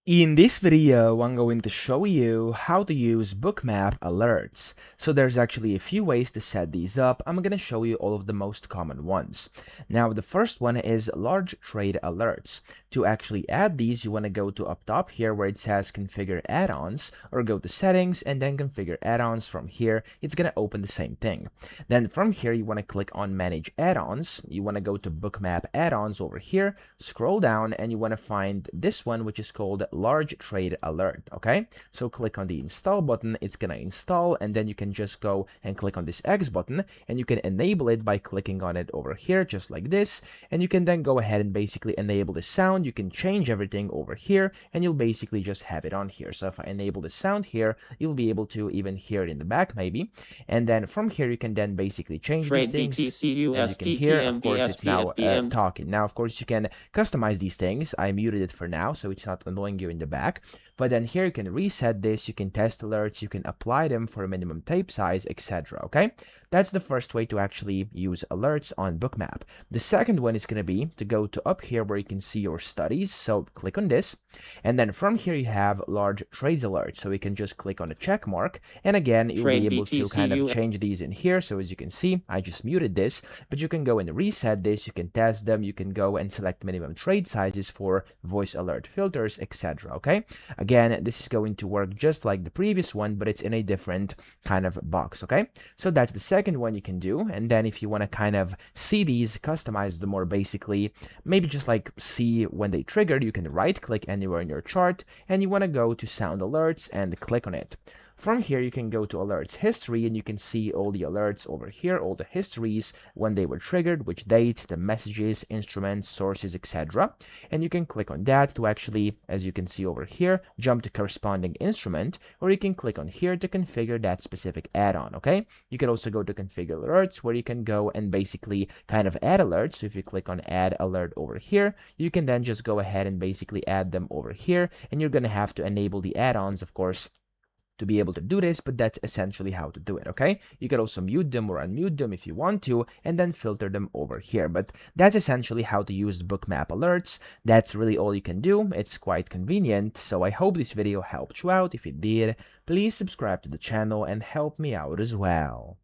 In this video, I'm going to show you how to use Bookmap alerts. So there's actually a few ways to set these up. I'm going to show you all of the most common ones. Now, the first one is large trade alerts. To actually add these, you want to go to up top here where it says configure add-ons, or go to settings and then configure add-ons. From here. It's going to open the same thing. Then from here, you want to click on manage add-ons. You want to go to Bookmap add-ons over here, scroll down, and you want to find this one, which is called large trade alert. Okay, so click on the install button. It's gonna install, and then you can just go and click on this X button, and you can enable it by clicking on it over here just like this. And you can then go ahead and basically enable the sound. You can change everything over here, and you'll basically just have it on here. So if I enable the sound here, you'll be able to even hear it in the back maybe. And then from here you can then basically change these Trade things. BTC As you can hear, of course, it's now talking. Now, of course, you can customize these things. I muted it for now, so it's not annoying you in the back. But then here you can reset this, you can test alerts, you can apply them for a minimum tape size, etc. Okay, that's the first way to actually use alerts on Bookmap. The second one is going to be to go to up here where you can see your studies. So click on this, and then from here you have large trades alerts. So we can just click on the check mark, and again you'll be able to kind of change these in here. So as you can see, I just muted this, but you can go and reset this, you can test them, you can go and select minimum trade sizes for voice alert filters, etc. Okay, again, this is going to work just like the previous one, but it's in a different kind of box. Okay, so that's the second one you can do. And then if you want to kind of see these, customize them more basically, maybe just like see when they triggered, you can right click anywhere in your chart, and you want to go to sound alerts and click on it. From here, you can go to alerts history, and you can see all the alerts over here, all the histories, when they were triggered, which dates, the messages, instruments, sources, etc. And you can click on that to actually, as you can see over here, jump to corresponding instrument, or you can click on here to configure that specific add-on, okay? You can also go to configure alerts, where you can go and basically kind of add alerts. So if you click on add alert over here, you can then just go ahead and basically add them over here, and you're going to have to enable the add-ons, of course, to be able to do this, but that's essentially how to do it. Okay, you can also mute them or unmute them if you want to, and then filter them over here. But that's essentially how to use Bookmap alerts. That's really all you can do. It's quite convenient. So I hope this video helped you out. If it did, please subscribe to the channel and help me out as well.